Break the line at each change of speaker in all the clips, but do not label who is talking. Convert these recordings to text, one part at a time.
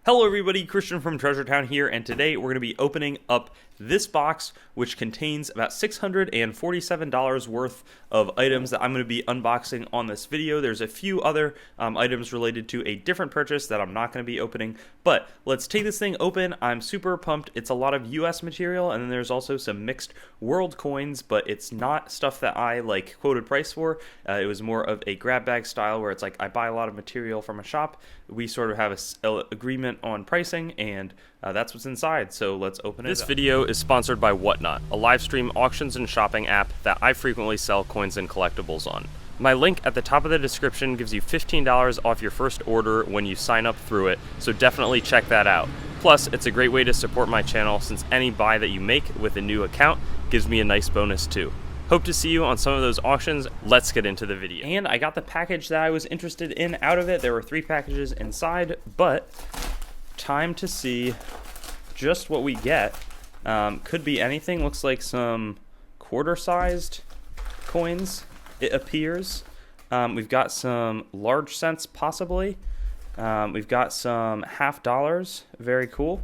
Hello everybody, Christian from Treasure Town here, and today we're going to be opening up this box, which contains about $647 worth of items that I'm going to be unboxing on this video. There's a few other items related to a different purchase that I'm not going to be opening, but let's take this thing open. I'm super pumped. It's a lot of US material, and then there's also some mixed world coins, but it's not stuff that I quoted price for. It was more of a grab bag style where it's like I buy a lot of material from a shop. We sort of have a agreement on pricing, and that's what's inside, so let's open it up. This video is sponsored by Whatnot, a live stream auctions and shopping app that I frequently sell coins and collectibles on. My link at the top of the description gives you $15 off your first order when you sign up through it, so definitely check that out. Plus, it's a great way to support my channel since any buy that you make with a new account gives me a nice bonus too. Hope to see you on some of those auctions. Let's get into the video. And I got the package that I was interested in out of it. There were 3 packages inside, but time to see just what we get. Could be anything. Looks like some quarter-sized coins, it appears. We've got some large cents, possibly. We've got some half dollars. Very cool.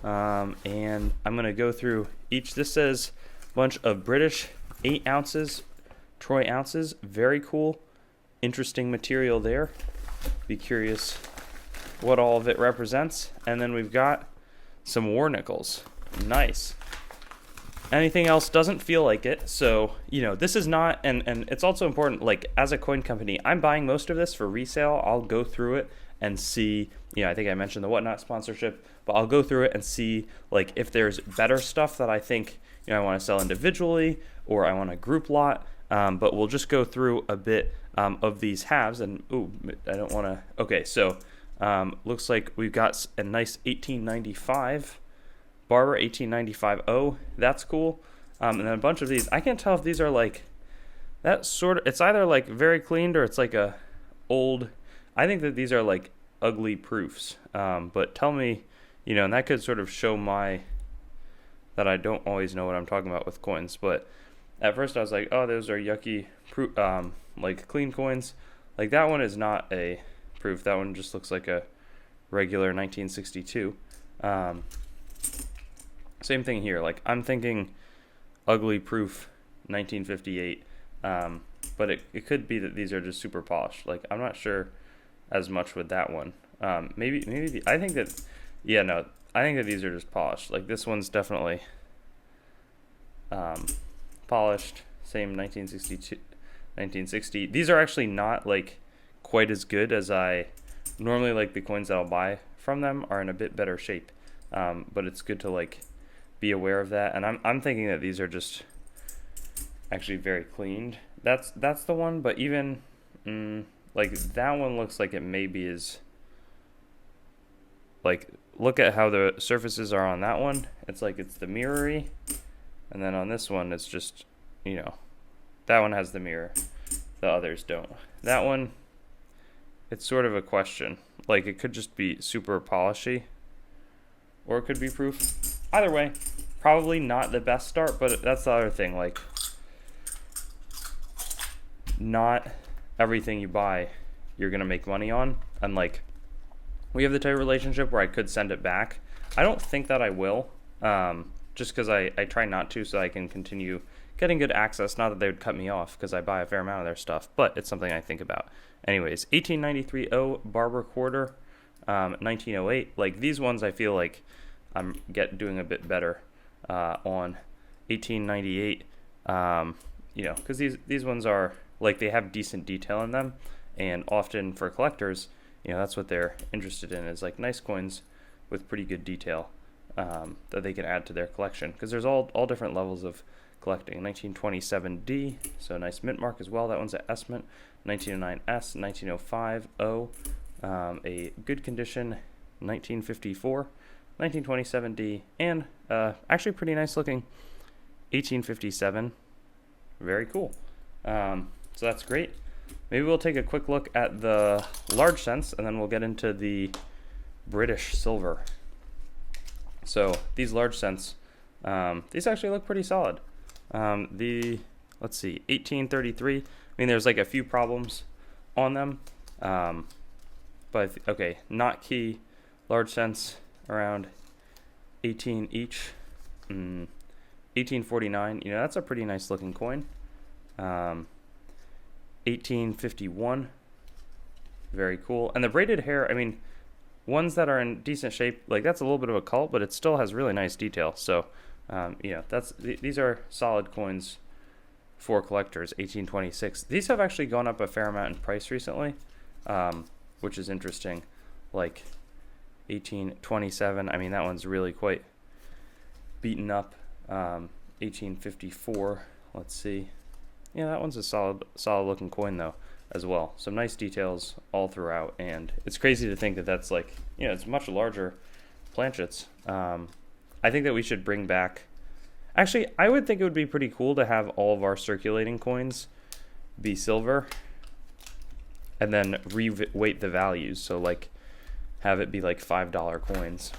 And I'm going to go through each. This says a bunch of British 8 ounces, troy ounces. Very cool. Interesting material there. Be curious what all of it represents. And then we've got some war nickels. Nice. Anything else doesn't feel like it. So, this is not, and it's also important, as a coin company, I'm buying most of this for resale. I'll go through it and see, I think I mentioned the Whatnot sponsorship, but I'll go through it and see, if there's better stuff that I think, I want to sell individually, or I want a group lot, but we'll just go through a bit of these halves, and, I don't want to, okay, so, looks like we've got a nice 1895 Barber 1895-0, that's cool, and then a bunch of these. I can't tell if these are that sort of, it's either very cleaned or it's a old, I think that these are ugly proofs, but tell me, and that could sort of show that I don't always know what I'm talking about with coins. But at first I was like, oh, those are yucky clean coins. That one is not a proof. That one just looks like a regular 1962. Same thing here. I'm thinking ugly proof 1958. But it could be that these are just super polished. I'm not sure as much with that one. I think that, I think that these are just polished. This one's definitely polished. Same 1960. These are actually not quite as good as I normally the coins that I'll buy from them are in a bit better shape. But it's good to be aware of that. And I'm thinking that these are just actually very cleaned. That's the one. But even that one looks like it maybe is look at how the surfaces are on that one. It's it's the mirrory, and then on this one it's just, that one has the mirror, the others don't. That one, it's sort of a question. It could just be super polishy, or it could be proof. Either way, probably not the best start, but that's the other thing. Not everything you buy you're gonna make money on, and we have the type of relationship where I could send it back. I don't think that I will, just because I try not to, so I can continue getting good access. Not that they would cut me off, because I buy a fair amount of their stuff, but it's something I think about. Anyways, 1893-0 Barber quarter, 1908. These ones I feel I'm doing a bit better on 1898. Because these ones are they have decent detail in them, and often for collectors, that's what they're interested in, is nice coins with pretty good detail that they can add to their collection, because there's all different levels of collecting. 1927D, so nice mint mark as well. That one's an S mint. 1909S, 1905O, a good condition 1954, 1927D, and actually pretty nice looking 1857. Very cool. So that's great. Maybe we'll take a quick look at the large cents, and then we'll get into the British silver. So these large cents, these actually look pretty solid. Let's see, 1833. There's a few problems on them, but okay, not key Large cents around 18 each. 1849, you know, that's a pretty nice looking coin. 1851, very cool. And the braided hair, I mean, ones that are in decent shape, like that's a little bit of a cult, but it still has really nice detail. So, yeah, these are solid coins for collectors. 1826. These have actually gone up a fair amount in price recently, which is interesting. Like 1827, I mean, that one's really quite beaten up. 1854, let's see. Yeah, that one's a solid looking coin though as well. Some nice details all throughout, and it's crazy to think that that's like, you know, it's much larger planchets. I think that we should bring back, actually, I would think it would be pretty cool to have all of our circulating coins be silver and then re-weight the values. So like have it be like $5 coins,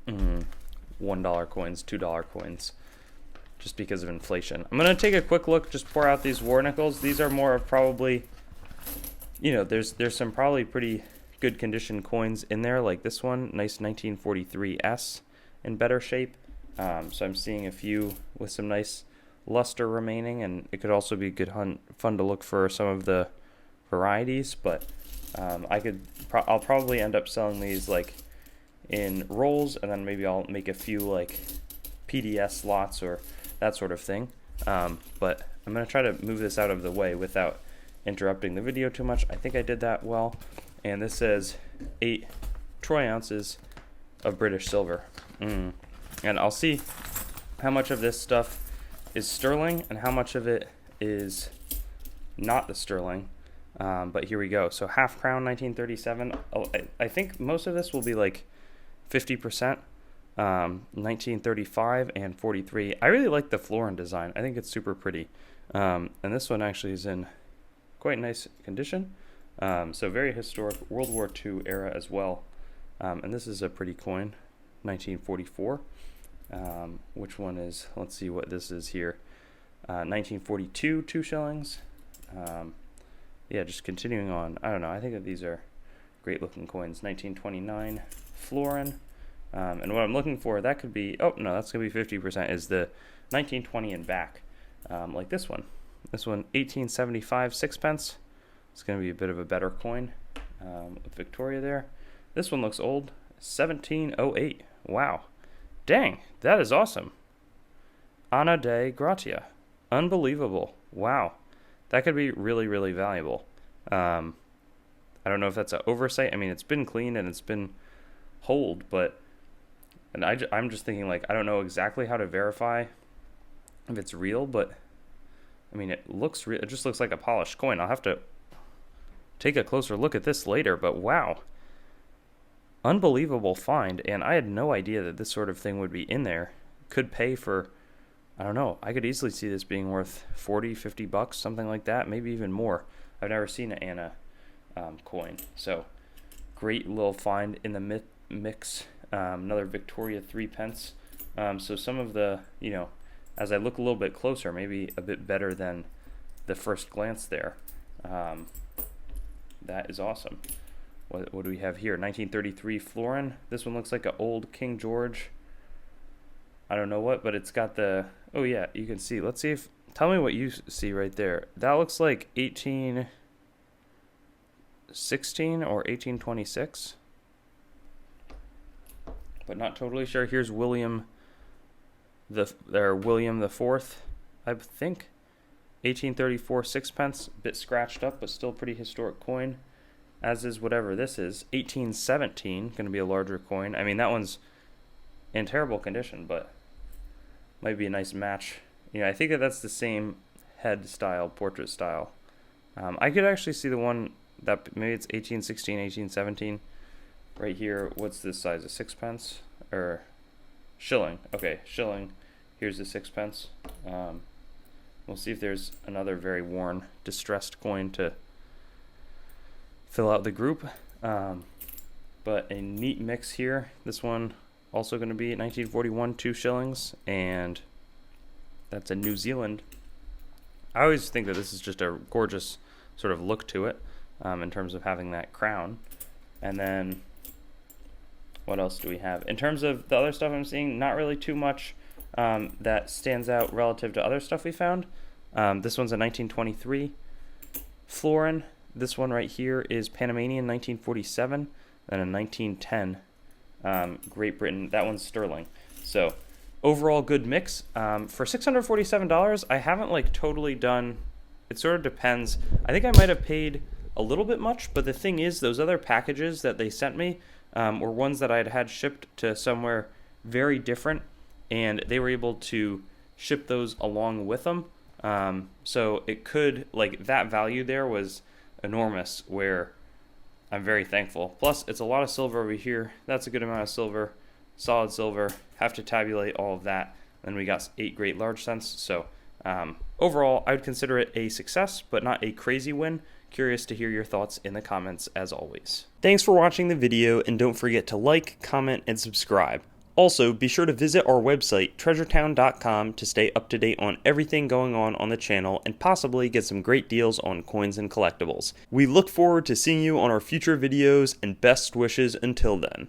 $1 coins, $2 coins, just because of inflation. I'm going to take a quick look, just pour out these war nickels. These are more of probably, you know, there's some probably pretty good condition coins in there, like this one, nice 1943S in better shape. So I'm seeing a few with some nice luster remaining, and it could also be good fun to look for some of the varieties, but I'll probably end up selling these like in rolls, and then maybe I'll make a few like PDS lots or that sort of thing. But I'm going to try to move this out of the way without interrupting the video too much. I think I did that well. And this says 8 troy ounces of British silver. And I'll see how much of this stuff is sterling and how much of it is not the sterling. But here we go. So half crown 1937. I think most of this will be like 50%. 1935 and 43. I really like the florin design. I think it's super pretty. And this one actually is in quite nice condition. So very historic, World War II era as well. And this is a pretty coin, 1944. Which one is, let's see what this is here. 1942, 2 shillings. Yeah, just continuing on. I don't know. I think that these are great looking coins. 1929 florin. And what I'm looking for, that could be, oh no, that's going to be 50%, is the 1920 and back. Like this one. This one, 1875 sixpence. It's going to be a bit of a better coin with Victoria there. This one looks old, 1708. Wow. Dang, that is awesome. Anna de Gratia. Unbelievable. Wow. That could be really, really valuable. I don't know if that's an oversight. I mean, it's been cleaned and it's been holed, but and I'm just thinking, like, I don't know exactly how to verify if it's real, but I mean, it looks real. It just looks like a polished coin. I'll have to take a closer look at this later, but wow. Unbelievable find, and I had no idea that this sort of thing would be in there. Could pay for, I don't know, I could easily see this being worth 40, 50 bucks, something like that, maybe even more. I've never seen an Anna coin, so great little find in the mix. Another Victoria 3 pence. So some of the, you know, as I look a little bit closer, maybe a bit better than the first glance there. That is awesome. What do we have here? 1933 florin. This one looks like an old King George. I don't know what, but it's got the, oh yeah, you can see. Let's see if, tell me what you see right there. That looks like 1816 or 1826. But not totally sure. Here's William the Fourth, I think. 1834 sixpence, a bit scratched up, but still pretty historic coin. As is whatever this is. 1817, going to be a larger coin. I mean, that one's in terrible condition, but might be a nice match. You know, I think that that's the same head style, portrait style. I could actually see the one that maybe it's 1816, 1817. Right here, what's this size? A sixpence or shilling? Okay, shilling. Here's the sixpence. We'll see if there's another very worn, distressed coin to fill out the group. But a neat mix here. This one also going to be 1941, 2 shillings, and that's a New Zealand. I always think that this is just a gorgeous sort of look to it in terms of having that crown. And then What else do we have? In terms of the other stuff I'm seeing, not really too much that stands out relative to other stuff we found. This one's a 1923 florin. This one right here is Panamanian 1947, and a 1910 Great Britain. That one's sterling. So overall good mix. For $647, I haven't like totally done, it sort of depends. I think I might have paid a little bit much, but the thing is those other packages that they sent me were ones that I had shipped to somewhere very different, and they were able to ship those along with them. So it could, like, that value there was enormous, where I'm very thankful. Plus, it's a lot of silver over here. That's a good amount of silver, solid silver. Have to tabulate all of that. Then we got 8 great large cents. So overall, I would consider it a success, but not a crazy win. Curious to hear your thoughts in the comments as always. Thanks for watching the video, and don't forget to like, comment, and subscribe. Also, be sure to visit our website, treasuretown.com, to stay up to date on everything going on the channel and possibly get some great deals on coins and collectibles. We look forward to seeing you on our future videos, and best wishes until then.